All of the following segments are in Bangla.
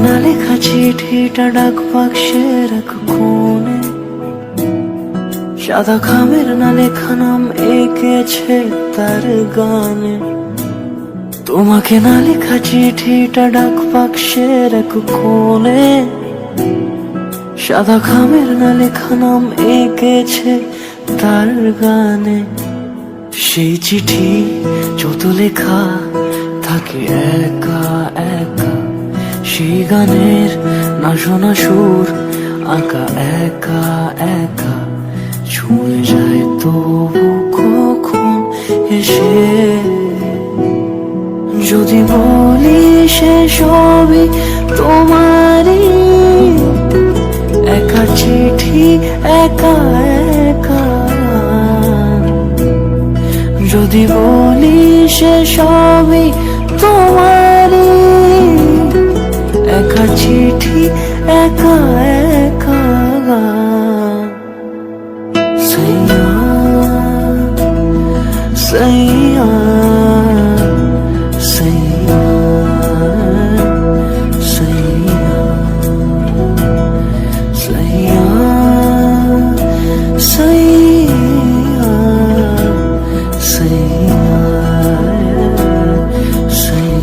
না লেখা চিঠিটা ডাক বাক্সের এক কোণে, সাদা খামের না লেখা নাম এঁকেছে তার গানে। তোমাকে না লেখা চিঠিটা ডাক বাক্সের এক কোণে, সাদা খামের না লেখা নাম এঁকেছে তার গানে। সেই চিঠি যত লেখা থাকে একা একা, সেই গানের না শোনা সুর আঁকা একা একা, ছুঁয়ে যায় তবু কখন এসে। যদি বলি সে সবই তোমারই, একা চিঠি একা একা। যদি বলি সে সবই তোমারই, একা চিঠি একা একা। সাইয়া সাইয়া সাইয়া সাইয়া সাইয়া সাইয়া সাইয়া সাইয়া।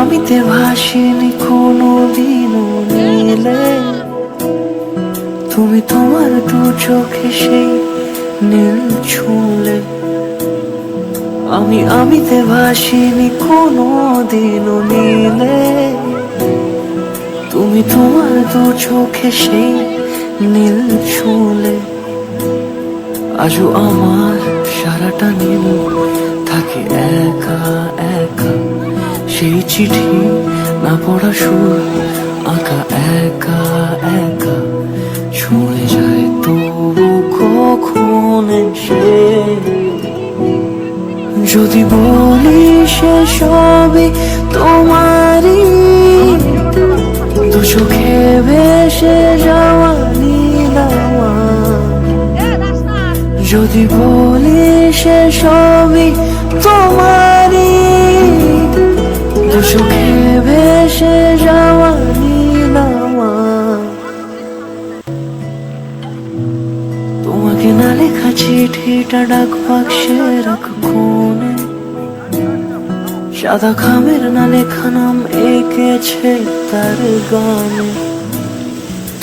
আমিতে ভাসিনি কোনোদিনও নীলে, তুমি তোমার দু চোখে সেই নীল ছুঁলে। আমিতে ভাসিনি কোনোদিনও নীলে, তুমি তোমার দু চোখে সেই নীল ছুঁলে। আজও আমার সারাটা নীল থাকে একা একা, সেই চিঠি না পড়া সুর আঁকা একা একা, ছুঁয়ে যায় তবু কখন এসে। যদি বলি সে সবই তোমারই, দু চোখে ভেসে যাওয়া নীলামা। যদি বলি সে সবই তোমারই, দু চোখে ভেসে যাওয়া নীলামা। তোমাকে না লেখা চিঠিটা ডাক বাক্সের এক কোণে, সাদা খামের না লেখা নাম এঁকেছে তার গানে।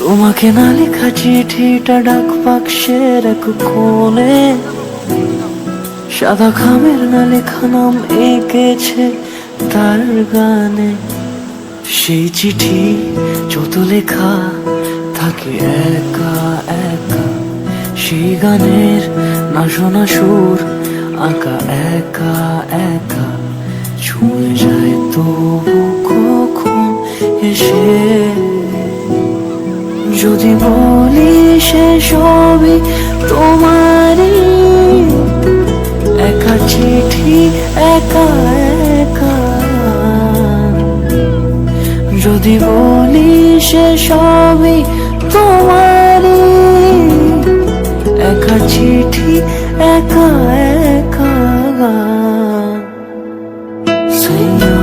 তোমাকে না লেখা চিঠিটা ডাক বাক্সের এক কোণে, সাদা খামের না লেখা নাম এঁকেছে তার গানে। সেই চিঠি যত লেখা থাকে একা একা, সেই গানের না শোনা সুর আঁকা একা একা, ছুঁয়ে যায় তবু কখন এসে। যদি বলি সে সবই তোমারই, একা চিঠি একা একা। যদি বলি সে সবই তোমারই, একা চিঠি একা একা। সাইয়া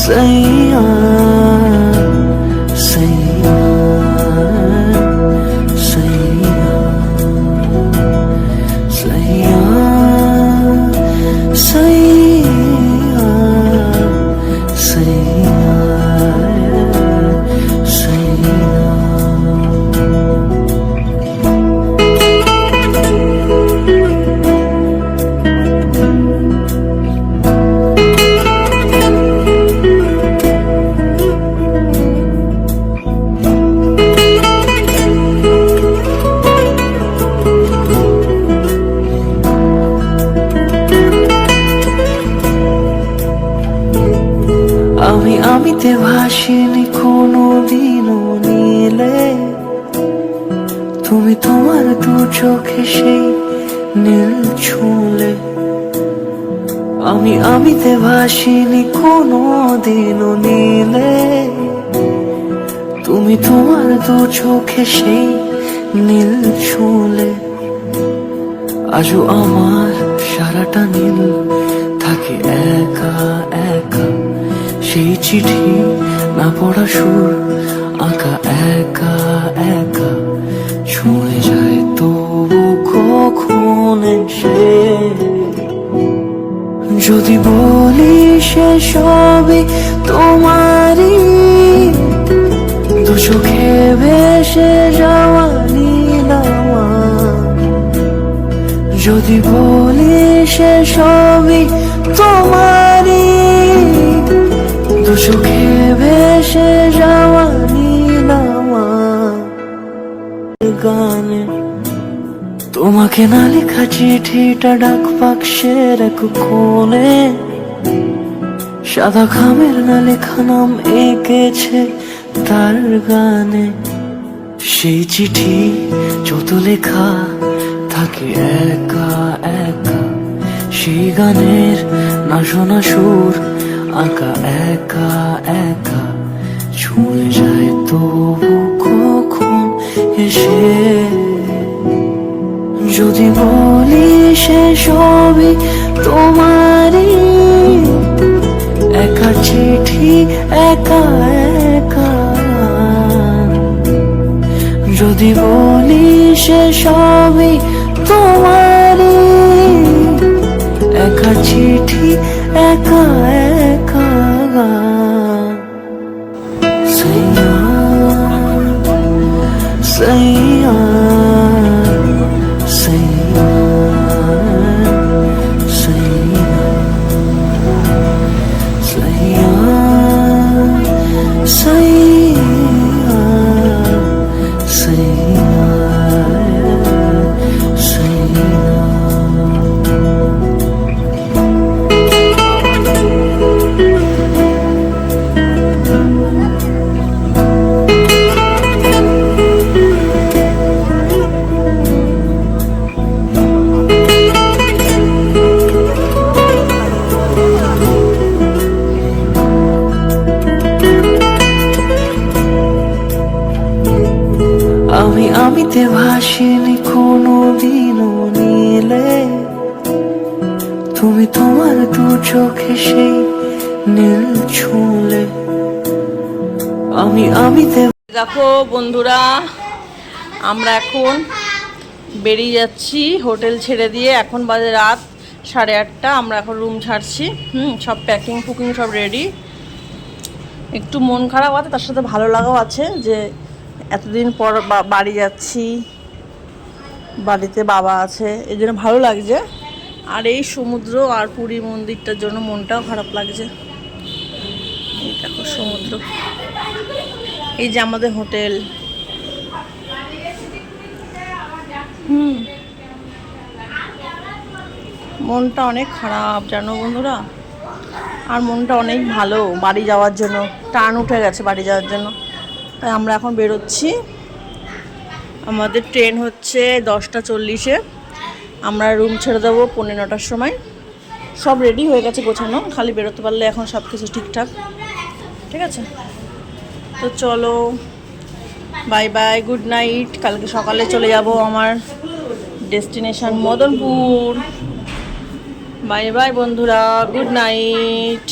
সাইয়া সাইয়া সাইয়া সাইয়া সাইয়া সাইয়া সাইয়া। আমিতে ভাসিনি কোনোদিনও নীলে, তুমি তোমার দু চোখে সেই নীল ছুঁলে, আমিতে ভাসিনি কোনো দিনও নীলে। তুমি তোমার দু চোখে সেই নীল ছুঁলে, আজও আমার সারাটা নীল থাকে একা একা। সেই চিঠি না পড়া সুর আঁকা একা একা, ছুঁয়ে যায় তবু কখন এসে। যদি বলি সে সবই তোমারই, দু চোখে ভেসে যাওয়া নীল আমার। যদি বলি সে সবই তোমারই, দু চোখে ভেসে যাওয়া নীল আমার। গানে তোমাকে না লেখা চিঠিটা ডাক বাক্সের এক কোণে, সাদা খামের না লেখা নাম এঁকেছে তার গানে। সেই চিঠি যত লেখা থাকে একা একা, সেই গানের না শোনা সুর আঁকা একা একা, ছুঁয়ে যায় তবু কখন এসে। যদি বলি সে সবই তোমারই, একা চিঠি একা একা। যদি বলি সে সবই তোমারই, একা চিঠি একা একা। সাইয়া সাইয়া সাইয়া সাইয়া সাইয়া সাইয়া সাইয়া। আমিতে ভাসিনি কোনো দিনও নীলে, তুমি তোমার দু চোখে সেই নীল ছুঁলে, আমিতে। দেখো বন্ধুরা, আমরা এখন বেরিয়ে যাচ্ছি হোটেল ছেড়ে দিয়ে। এখন বাজে রাত 8:30। আমরা এখন রুম ছাড়ছি। সব প্যাকিং ফুকিং সব রেডি। একটু মন খারাপ আছে, তার সাথে ভালো লাগাও আছে যে এতদিন পর বাড়ি যাচ্ছি, বাড়িতে বাবা আছে, এই জন্য ভালো লাগছে। আর এই সমুদ্র আর পুরী মন্দিরটার জন্য মনটাও খারাপ লাগছে। এই দেখো সমুদ্র, এই যে আমাদের হোটেল। মনটা অনেক খারাপ জানো বন্ধুরা, আর মনটা অনেক ভালো বাড়ি যাওয়ার জন্য। টান উঠে গেছে বাড়ি যাওয়ার জন্য। তাই আমরা এখন বেরোচ্ছি। আমাদের ট্রেন হচ্ছে 10:40-এ। আমরা রুম ছেড়ে দেবো 9:15-টার সময়। সব রেডি হয়ে গেছে, গোছানো, খালি বেরোতে পারলে এখন সব কিছু ঠিকঠাক। ঠিক আছে, তো চলো, বাই বাই, গুড নাইট। কালকে সকালে চলে যাব আমার ডেস্টিনেশন মদনপুর। বাই বাই বন্ধুরা, গুড নাইট।